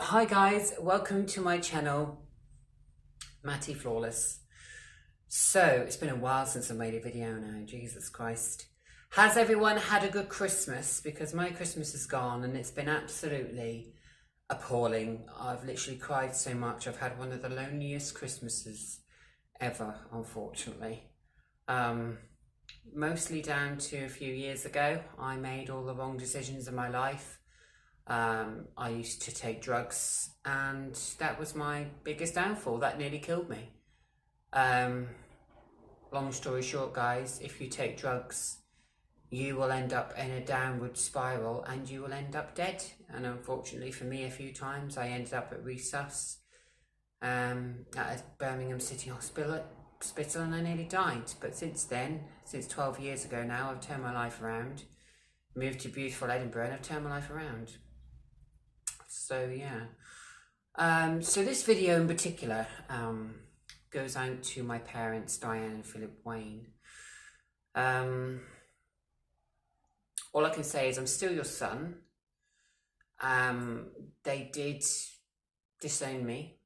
Hi guys, welcome to my channel, Matty Flawless. So, it's been a while since I made a video now, Jesus Christ. Has everyone had a good Christmas? Because my Christmas is gone and it's been absolutely appalling. I've literally cried so much. I've had one of the loneliest Christmases ever, unfortunately. Mostly down to a few years ago. I made all the wrong decisions in my life. I used to take drugs and that was my biggest downfall. That nearly killed me. Long story short, guys, if you take drugs, you will end up in a downward spiral and you will end up dead. And unfortunately for me, a few times I ended up at resus at a Birmingham City Hospital and I nearly died. But since then, since 12 years ago now, I've turned my life around, moved to beautiful Edinburgh and I've turned my life around. So yeah, so this video in particular goes out to my parents, Diane and Philip Wayne. All I can say is I'm still your son. They did disown me,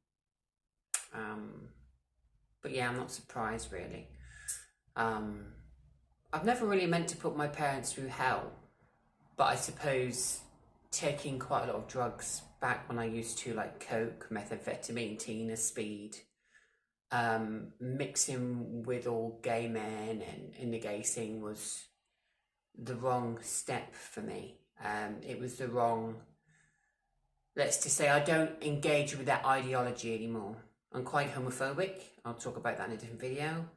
but yeah, I'm not surprised really. I've never really meant to put my parents through hell, but I suppose taking quite a lot of drugs back when I used to, like coke, methamphetamine, tina, speed, mixing with all gay men and in the gay scene was the wrong step for me. It was the wrong, let's just say I don't engage with that ideology anymore. I'm quite homophobic. I'll talk about that in a different video.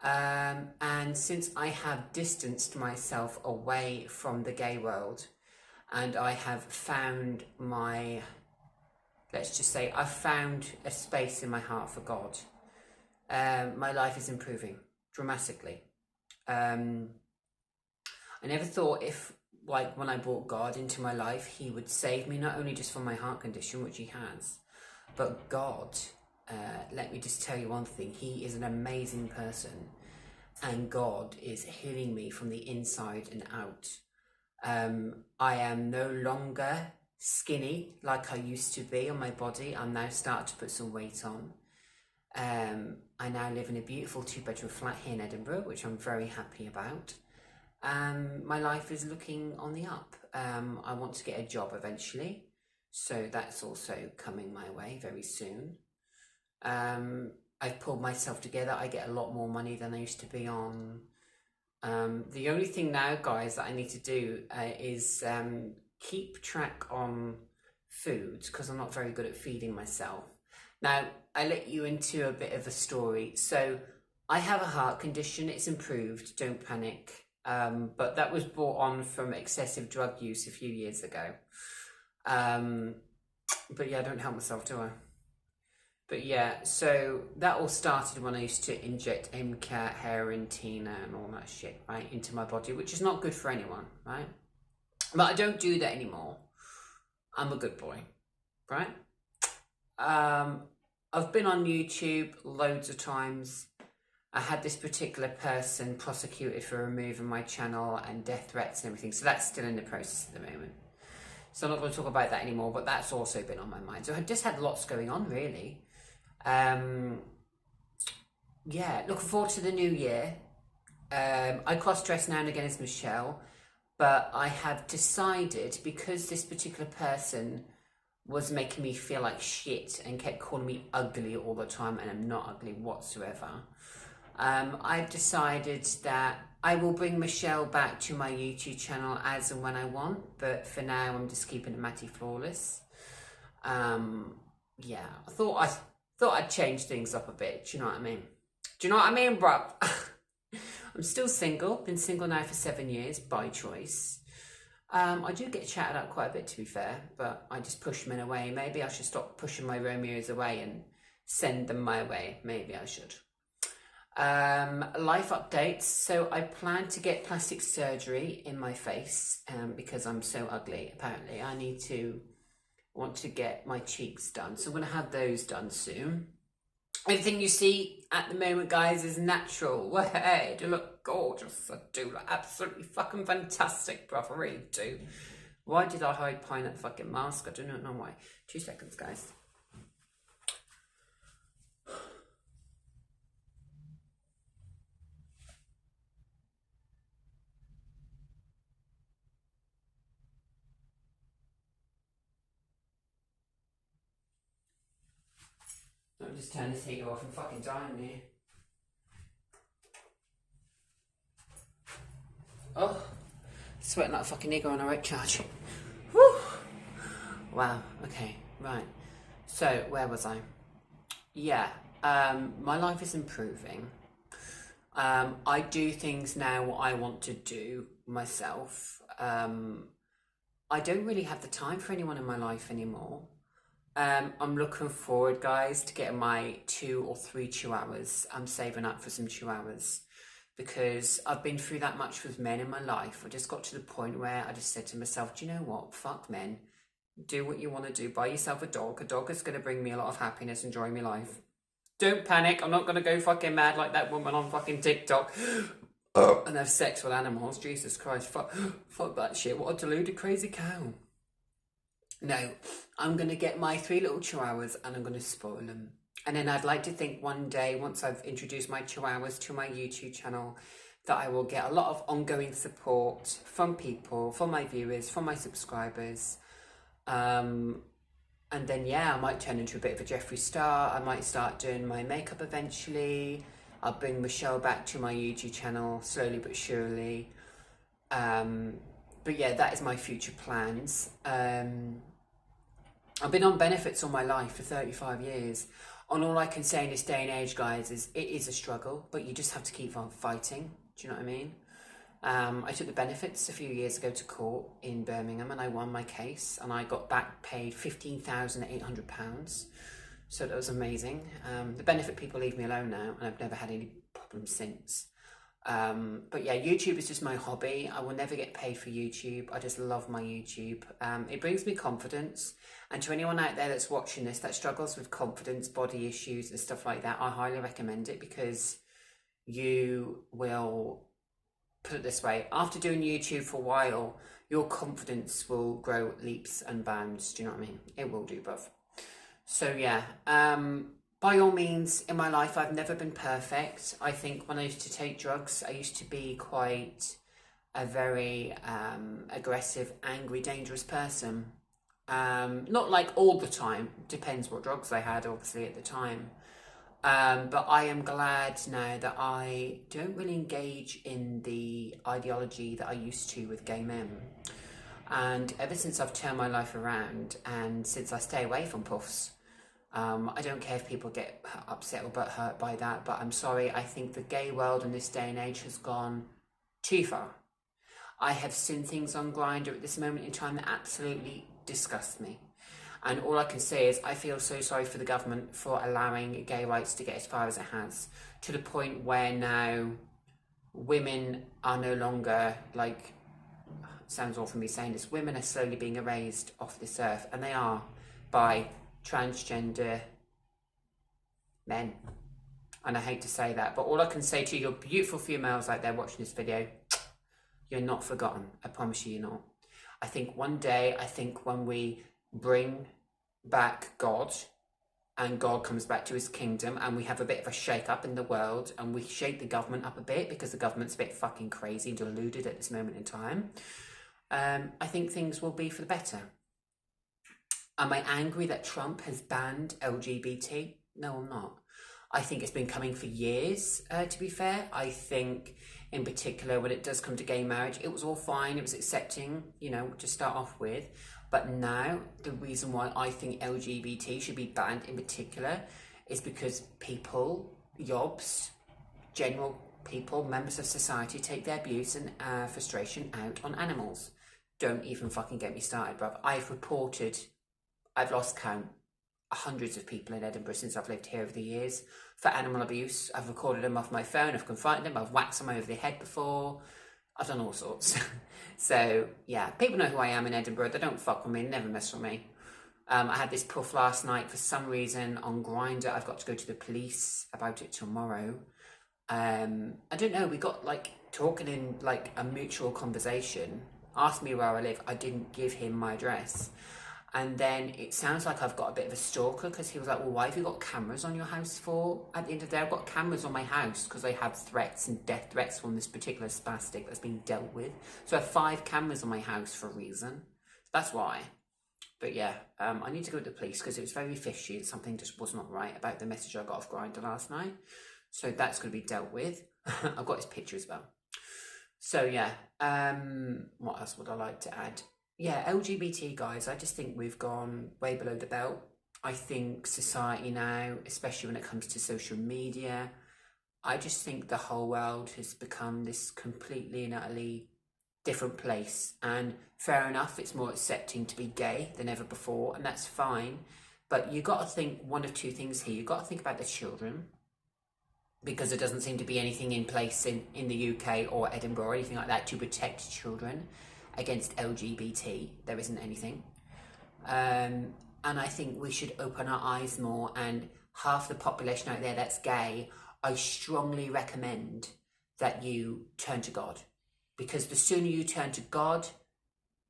And since I have distanced myself away from the gay world, and I have found my, let's just say, I've found a space in my heart for God. My life is improving dramatically. I never thought if, like, when I brought God into my life, he would save me, not only just from my heart condition, which he has, but God, let me just tell you one thing, he is an amazing person, and God is healing me from the inside and out. I am no longer skinny like I used to be on my body. I'm now starting to put some weight on. I now live in a beautiful 2-bedroom flat here in Edinburgh, which I'm very happy about. My life is looking on the up. I want to get a job eventually, so that's also coming my way very soon. I've pulled myself together. I get a lot more money than I used to be on. The only thing now, guys, that I need to do is keep track on food, because I'm not very good at feeding myself. Now, I let you into a bit of a story. So I have a heart condition. It's improved. Don't panic. But that was brought on from excessive drug use a few years ago. But yeah, I don't help myself, do I? But yeah, so that all started when I used to inject MCAT, heroin, tina and all that shit, right, into my body, which is not good for anyone, right? But I don't do that anymore. I'm a good boy, right? I've been on YouTube loads of times. I had this particular person prosecuted for removing my channel and death threats and everything, so that's still in the process at the moment. So I'm not going to talk about that anymore, but that's also been on my mind. So I've just had lots going on, really. Yeah, looking forward to the new year. I cross-dress now and again as Michelle, but I have decided, because this particular person was making me feel like shit and kept calling me ugly all the time, and I'm not ugly whatsoever, I've decided that I will bring Michelle back to my YouTube channel as and when I want, but for now I'm just keeping it Matty Flawless. Yeah, I thought I'd change things up a bit, do you know what I mean? Do you know what I mean, bruv? I'm still single, been single now for 7 years, by choice. I do get chatted up quite a bit, to be fair, but I just push men away. Maybe I should stop pushing my Romeos away and send them my way. Maybe I should. Life updates. So I plan to get plastic surgery in my face because I'm so ugly, apparently. I want to get my cheeks done. So I'm going to have those done soon. Everything you see at the moment, guys, is natural. Well, hey, I do look gorgeous. I do look absolutely fucking fantastic, bruv. I really do. Why did I hide behind that fucking mask? I do not know why. 2 seconds, guys. I'll just turn this heater off and fucking dying here. Oh, sweating like a fucking nigger on a red charge. Woo! Wow, okay, right. So, where was I? Yeah, my life is improving. I do things now what I want to do myself. I don't really have the time for anyone in my life anymore. I'm looking forward, guys, to getting my 2 or 3 chihuahuas. I'm saving up for some chihuahuas because I've been through that much with men in my life. I just got to the point where I just said to myself, do you know what? Fuck men. Do what you want to do. Buy yourself a dog. A dog is going to bring me a lot of happiness and joy in my life. Don't panic. I'm not going to go fucking mad like that woman on fucking TikTok and have sex with animals. Jesus Christ. Fuck that shit. What a deluded crazy cow. No, I'm going to get my 3 little chihuahuas and I'm going to spoil them. And then I'd like to think one day, once I've introduced my chihuahuas to my YouTube channel, that I will get a lot of ongoing support from people, from my viewers, from my subscribers. And then, yeah, I might turn into a bit of a Jeffree Star. I might start doing my makeup eventually. I'll bring Michelle back to my YouTube channel slowly but surely. But yeah, that is my future plans. I've been on benefits all my life for 35 years. And all I can say in this day and age, guys, is it is a struggle, but you just have to keep on fighting. Do you know what I mean? I took the benefits a few years ago to court in Birmingham and I won my case and I got back paid £15,800. So that was amazing. The benefit people leave me alone now and I've never had any problems since. But yeah, YouTube is just my hobby. I will never get paid for YouTube. I just love my YouTube. It brings me confidence. And to anyone out there that's watching this that struggles with confidence, body issues and stuff like that, I highly recommend it because you will, put it this way, after doing YouTube for a while, your confidence will grow leaps and bounds. Do you know what I mean? It will do, bruv. So yeah, by all means, in my life, I've never been perfect. I think when I used to take drugs, I used to be quite a very aggressive, angry, dangerous person. Not like all the time, depends what drugs I had, obviously, at the time. But I am glad now that I don't really engage in the ideology that I used to with gay men. And ever since I've turned my life around and since I stay away from puffs, I don't care if people get upset or butthurt by that, but I'm sorry, I think the gay world in this day and age has gone too far. I have seen things on Grindr at this moment in time that absolutely disgust me. And all I can say is I feel so sorry for the government for allowing gay rights to get as far as it has, to the point where now women are no longer, like, sounds awful me saying this, women are slowly being erased off this earth, and they are by transgender men. And I hate to say that, but all I can say to you beautiful females out there watching this video, you're not forgotten. I promise you, you're not. I think one day, when we bring back God and God comes back to his kingdom and we have a bit of a shake up in the world and we shake the government up a bit because the government's a bit fucking crazy and deluded at this moment in time, I think things will be for the better. Am I angry that Trump has banned LGBT? No, I'm not. I think it's been coming for years, to be fair. I think, in particular, when it does come to gay marriage, it was all fine. It was accepting, you know, to start off with. But now, the reason why I think LGBT should be banned in particular is because people, yobs, general people, members of society, take their abuse and frustration out on animals. Don't even fucking get me started, bruv. I've lost count, hundreds of people in Edinburgh since I've lived here over the years for animal abuse. I've recorded them off my phone, I've confronted them, I've whacked them over the head before, I've done all sorts. So yeah, people know who I am in Edinburgh. They don't fuck with me, never mess with me. I had this puff last night for some reason on Grindr. I've got to go to the police about it tomorrow. I don't know, we got like talking in like a mutual conversation. asked me where I live. I didn't give him my address. And then it sounds like I've got a bit of a stalker, because he was like, well, why have you got cameras on your house for? At the end of the day, I've got cameras on my house because I have threats and death threats from this particular spastic that's been dealt with. So I have 5 cameras on my house for a reason. That's why. But yeah, I need to go to the police because it was very fishy and something just was not right about the message I got off Grindr last night. So that's going to be dealt with. I've got his picture as well. So yeah, what else would I like to add? Yeah, LGBT guys, I just think we've gone way below the belt. I think society now, especially when it comes to social media, I just think the whole world has become this completely and utterly different place. And fair enough, it's more accepting to be gay than ever before, and that's fine. But you got to think one of 2 things here. You got to think about the children, because there doesn't seem to be anything in place in the UK or Edinburgh or anything like that to protect children against LGBT. There isn't anything. And I think we should open our eyes more, and half the population out there that's gay, I strongly recommend that you turn to God, because the sooner you turn to God,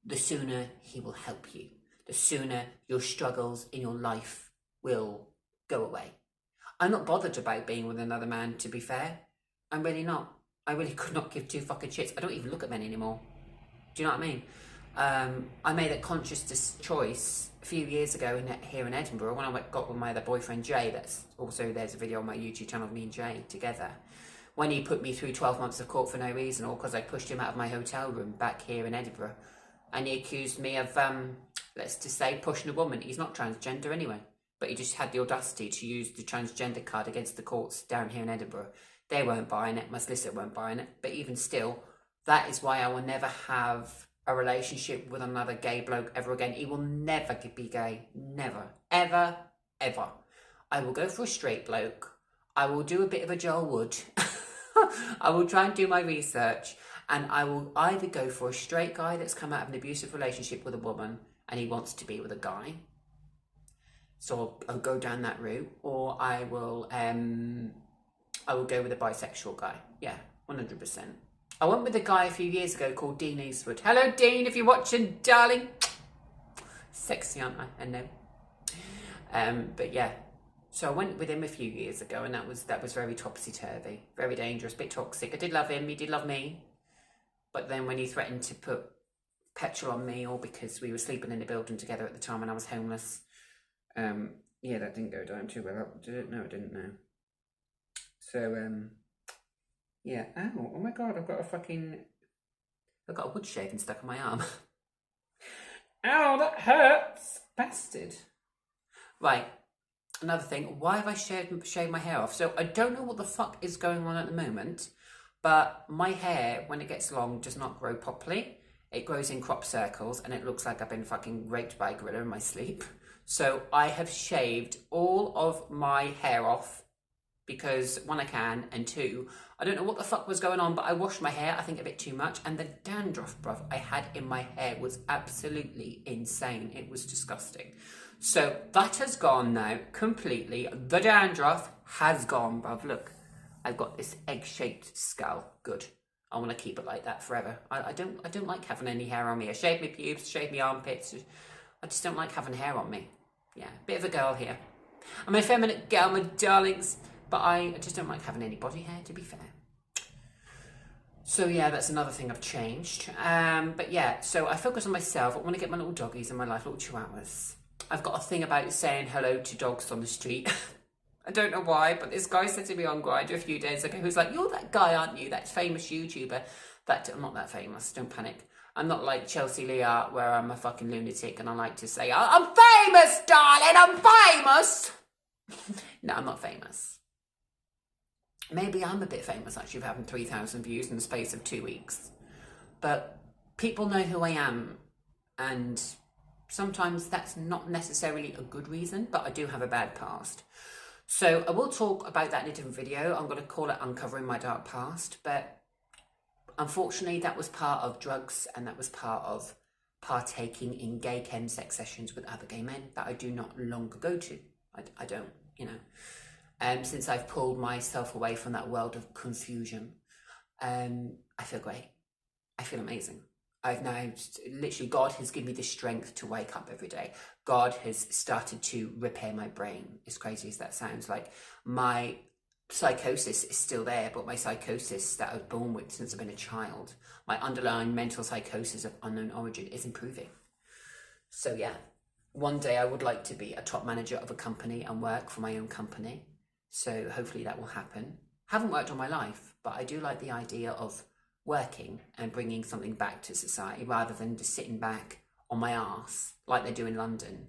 the sooner he will help you. The sooner your struggles in your life will go away. I'm not bothered about being with another man, to be fair. I'm really not. I really could not give 2 fucking shits. I don't even look at men anymore. Do you know what I mean? I made a conscious choice a few years ago here in Edinburgh when I got with my other boyfriend Jay. That's also, there's a video on my YouTube channel of me and Jay together. When he put me through 12 months of court for no reason, all because I pushed him out of my hotel room back here in Edinburgh. And he accused me of, let's just say, pushing a woman. He's not transgender anyway, but he just had the audacity to use the transgender card against the courts down here in Edinburgh. They weren't buying it, my solicitor weren't buying it, but even still, that is why I will never have a relationship with another gay bloke ever again. He will never be gay. Never. Ever. Ever. I will go for a straight bloke. I will do a bit of a Joel Wood. I will try and do my research, and I will either go for a straight guy that's come out of an abusive relationship with a woman and he wants to be with a guy. So I'll go down that route, or I will go with a bisexual guy. Yeah, 100%. I went with a guy a few years ago called Dean Eastwood. Hello, Dean, if you're watching, darling. Sexy, aren't I? I know. But yeah, so I went with him a few years ago, and that was very topsy-turvy, very dangerous, a bit toxic. I did love him, he did love me. But then when he threatened to put petrol on me, or because we were sleeping in the building together at the time and I was homeless, yeah, that didn't go down too well, did it? No, it didn't, no. So, yeah, ow, oh my god, I've got a wood shaving stuck on my arm. Ow, that hurts, bastard. Right, another thing, why have I shaved my hair off? So I don't know what the fuck is going on at the moment, but my hair, when it gets long, does not grow properly. It grows in crop circles, and it looks like I've been fucking raped by a gorilla in my sleep. So I have shaved all of my hair off, because 1, I can, and 2, I don't know what the fuck was going on, but I washed my hair, I think, a bit too much, and the dandruff, bruv, I had in my hair was absolutely insane. It was disgusting. So that has gone now, completely. The dandruff has gone, bruv. Look, I've got this egg-shaped skull. Good. I want to keep it like that forever. I don't like having any hair on me. I shave my pubes, shave my armpits. I just don't like having hair on me. Yeah, bit of a girl here. I'm an effeminate girl, my darlings. But I just don't like having any body hair, to be fair. So yeah, that's another thing I've changed. But yeah, so I focus on myself. I want to get my little doggies in my life, little chihuahuas. I've got a thing about saying hello to dogs on the street. I don't know why, but this guy said to me on Grindr a few days ago, who's like, you're that guy, aren't you? That famous YouTuber. I'm not that famous, don't panic. I'm not like Chelsea Leah, where I'm a fucking lunatic and I like to say, I'm famous, darling, I'm famous. No, I'm not famous. Maybe I'm a bit famous, actually, for having 3,000 views in the space of 2 weeks. But people know who I am, and sometimes that's not necessarily a good reason, but I do have a bad past. So I will talk about that in a different video. I'm going to call it Uncovering My Dark Past, but unfortunately that was part of drugs, and that was part of partaking in gay chemsex sessions with other gay men that I do not longer go to. I don't, you know. Since I've pulled myself away from that world of confusion, I feel great. I feel amazing. I've now, literally, God has given me the strength to wake up every day. God has started to repair my brain, as crazy as that sounds. Like, my psychosis is still there, but my psychosis that I was born with since I've been a child, my underlying mental psychosis of unknown origin, is improving. So yeah, one day I would like to be a top manager of a company and work for my own company. So hopefully that will happen. Haven't worked all my life, but I do like the idea of working and bringing something back to society rather than just sitting back on my arse like they do in London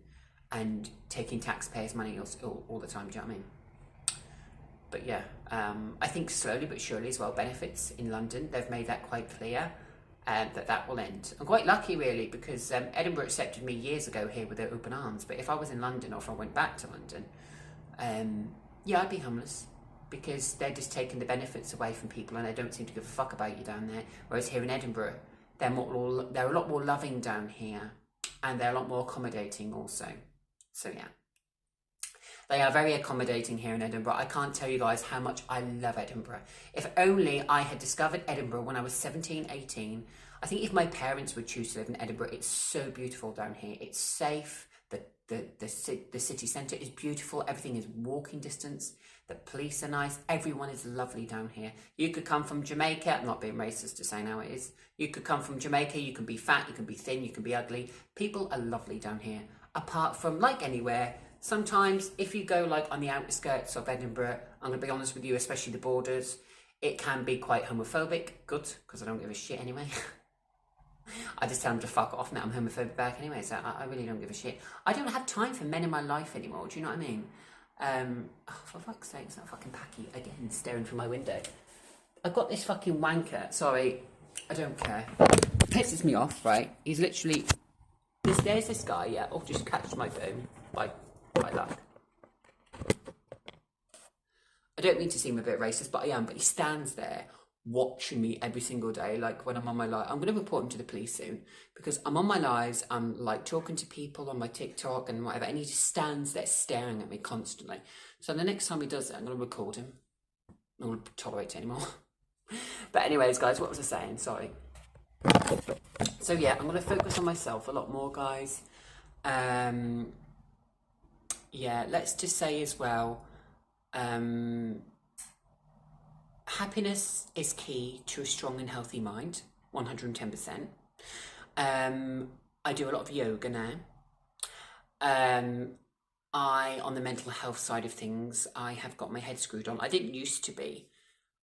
and taking taxpayers' money all the time. Do you know what I mean? But yeah, I think slowly but surely as well, benefits in London, they've made that quite clear, that will end. I'm quite lucky really, because Edinburgh accepted me years ago here with their open arms, but if I was in London or if I went back to London, yeah, I'd be homeless, because they're just taking the benefits away from people and they don't seem to give a fuck about you down there. Whereas here in Edinburgh, they're a lot more loving down here, and they're a lot more accommodating also. So yeah. They are very accommodating here in Edinburgh. I can't tell you guys how much I love Edinburgh. If only I had discovered Edinburgh when I was 17, 18. I think if my parents would choose to live in Edinburgh, it's so beautiful down here. It's safe. The city centre is beautiful. Everything is walking distance. The police are nice. Everyone is lovely down here. You could come from Jamaica. I'm not being racist to say now it is. You could come from Jamaica. You can be fat. You can be thin. You can be ugly. People are lovely down here. Apart from, like anywhere, sometimes if you go like on the outskirts of Edinburgh, I'm going to be honest with you, especially the borders, it can be quite homophobic. Good, because I don't give a shit anyway. I just tell them to fuck off now. I'm homophobic back anyway, so I really don't give a shit. I don't have time for men in my life anymore, do you know what I mean? Oh, for fuck's sake, it's not fucking Packy again, staring through my window. I've got this fucking wanker, sorry, I don't care. Pisses me off, right? He's literally, there's this guy, yeah, I'll just catch my phone by luck. I don't mean to seem a bit racist, but I am, but he stands there watching me every single day, like when I'm on my live. I'm going to report him to the police soon, because I'm on my lives, I'm like talking to people on my TikTok and whatever, and he just stands there staring at me constantly. So the next time he does it, I'm going to record him. I'm not going to tolerate it anymore. But anyways, guys, what was I saying? Sorry. So yeah, I'm going to focus on myself a lot more, guys. Yeah, let's just say as well, happiness is key to a strong and healthy mind, 110%. I do a lot of yoga now. On the mental health side of things, I have got my head screwed on. I didn't used to be.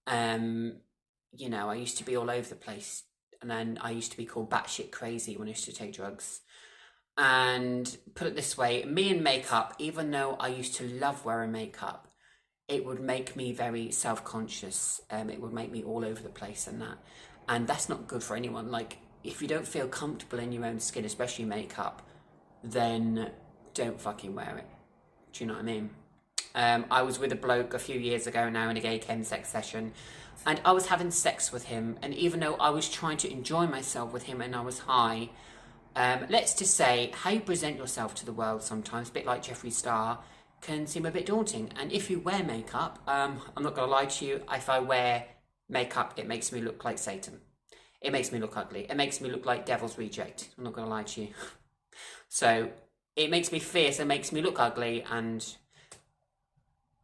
You know, I used to be all over the place. And then I used to be called batshit crazy when I used to take drugs. And put it this way, me and makeup, even though I used to love wearing makeup, it would make me very self-conscious. It would make me all over the place and that. And that's not good for anyone. Like, if you don't feel comfortable in your own skin, especially makeup, then don't fucking wear it. Do you know what I mean? I was with a bloke a few years ago now in a gay chemsex session, and I was having sex with him. And even though I was trying to enjoy myself with him and I was high, let's just say how you present yourself to the world sometimes, a bit like Jeffree Star, can seem a bit daunting. And if you wear makeup, I'm not going to lie to you, if I wear makeup, it makes me look like Satan. It makes me look ugly. It makes me look like Devil's Reject. I'm not going to lie to you. So it makes me fierce, it makes me look ugly, and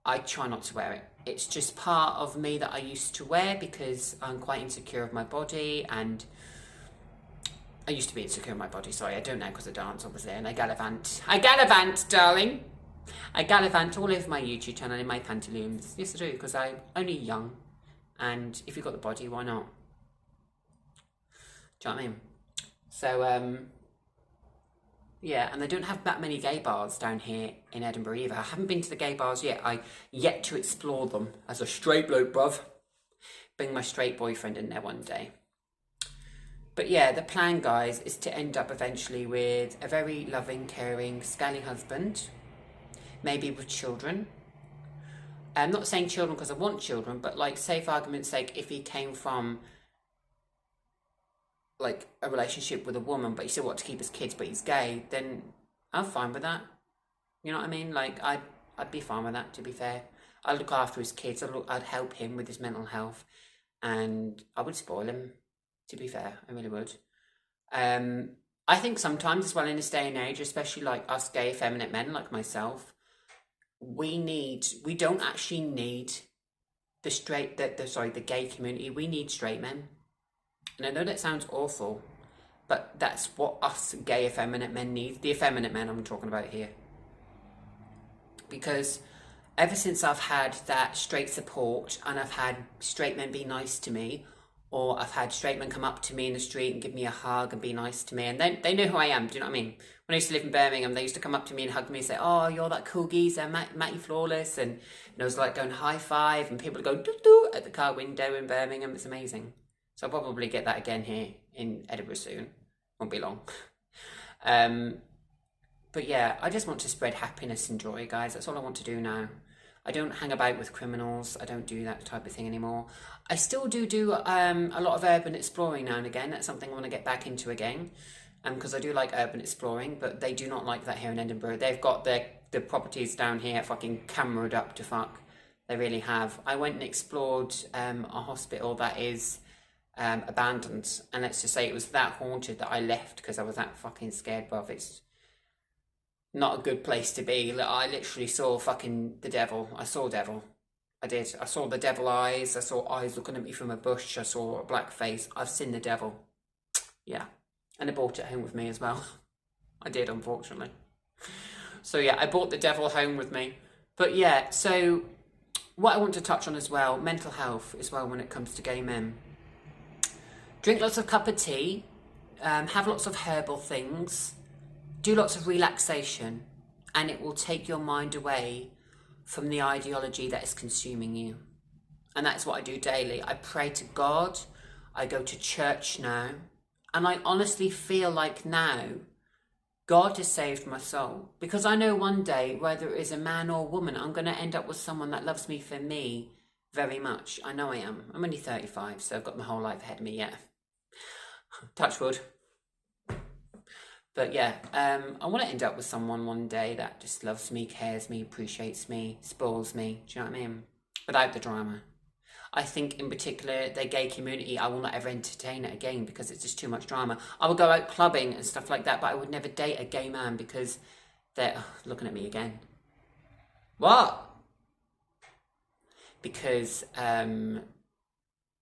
I try not to wear it. It's just part of me that I used to wear because I'm quite insecure of my body, and I used to be insecure of my body, sorry, I don't now because I dance obviously, and I gallivant. I gallivant, darling! I gallivant all over my YouTube channel in my pantaloons. Yes, I do, because I'm only young. And if you've got the body, why not? Do you know what I mean? So, yeah, and they don't have that many gay bars down here in Edinburgh either. I haven't been to the gay bars yet. I yet to explore them as a straight bloke, bruv. Bring my straight boyfriend in there one day. But yeah, the plan, guys, is to end up eventually with a very loving, caring, scally husband. Maybe with children. I'm not saying children because I want children, but like, say for argument's sake, if he came from like a relationship with a woman, but he still wants to keep his kids, but he's gay, then I'm fine with that. You know what I mean? Like, I'd be fine with that, to be fair. I'd look after his kids, I'd help him with his mental health, and I would spoil him, to be fair, I really would. I think sometimes as well in this day and age, especially like us gay effeminate men like myself, we don't actually need the gay community. We need straight men. And I know that sounds awful, but that's what us gay effeminate men need. The effeminate men I'm talking about here. Because ever since I've had that straight support and I've had straight men be nice to me, or I've had straight men come up to me in the street and give me a hug and be nice to me, and they know who I am, do you know what I mean? When I used to live in Birmingham, they used to come up to me and hug me and say, oh, you're that cool geezer, Matty Flawless, and I was like going high five, and people would go doo-doo at the car window in Birmingham. It's amazing. So I'll probably get that again here in Edinburgh soon. Won't be long. But yeah, I just want to spread happiness and joy, guys. That's all I want to do now. I don't hang about with criminals. I don't do that type of thing anymore. I still do a lot of urban exploring now and again. That's something I want to get back into again, because I do like urban exploring, but they do not like that here in Edinburgh. They've got the properties down here fucking cameraed up to fuck. They really have. I went and explored a hospital that is abandoned, and let's just say it was that haunted that I left because I was that fucking scared, bruv. It's not a good place to be. I literally saw fucking the devil. I saw devil. I did. I saw the devil eyes. I saw eyes looking at me from a bush. I saw a black face. I've seen the devil. Yeah. And I brought it home with me as well. I did, unfortunately. So yeah, I brought the devil home with me. But yeah, so what I want to touch on as well, mental health as well when it comes to gay men. Drink lots of cup of tea. Have lots of herbal things. Do lots of relaxation, and it will take your mind away from the ideology that is consuming you. And that's what I do daily. I pray to God. I go to church now. And I honestly feel like now God has saved my soul. Because I know one day, whether it is a man or a woman, I'm going to end up with someone that loves me for me very much. I know I am. I'm only 35, so I've got my whole life ahead of me yet. Touch wood. But yeah, I want to end up with someone one day that just loves me, cares me, appreciates me, spoils me. Do you know what I mean? Without the drama. I think in particular, the gay community, I will not ever entertain it again because it's just too much drama. I would go out clubbing and stuff like that, but I would never date a gay man because they're looking at me again. What? Because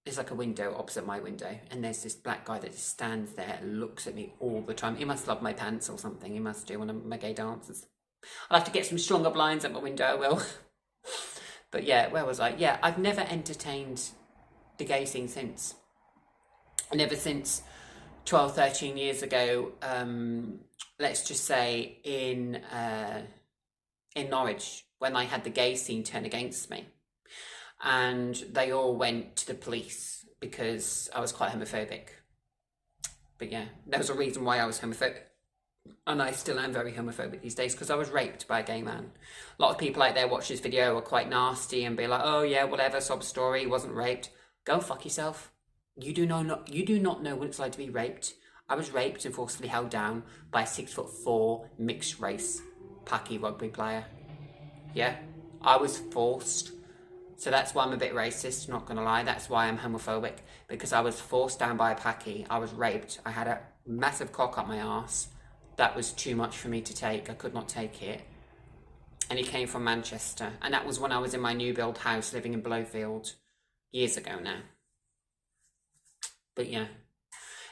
there's like a window opposite my window, and there's this black guy that just stands there and looks at me all the time. He must love my pants or something. He must do one of my gay dances. I'll have to get some stronger blinds at my window, I will. But yeah, where was I? Yeah, I've never entertained the gay scene since. And ever since 12, 13 years ago, let's just say in Norwich, when I had the gay scene turn against me. And they all went to the police because I was quite homophobic. But yeah, there was a reason why I was homophobic. And I still am very homophobic these days because I was raped by a gay man. A lot of people out there watch this video are quite nasty and be like, oh yeah, whatever, sob story, wasn't raped. Go fuck yourself. You do not know what it's like to be raped. I was raped and forcibly held down by a 6'4" mixed race Paki rugby player. Yeah, I was forced. So that's why I'm a bit racist, not gonna lie. That's why I'm homophobic, because I was forced down by a Paki. I was raped. I had a massive cock up my arse. That was too much for me to take. I could not take it. And he came from Manchester. And that was when I was in my new build house living in Blowfield years ago now. But yeah.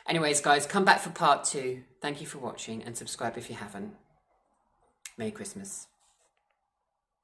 Anyways, guys, come back for part 2. Thank you for watching and subscribe if you haven't. Merry Christmas.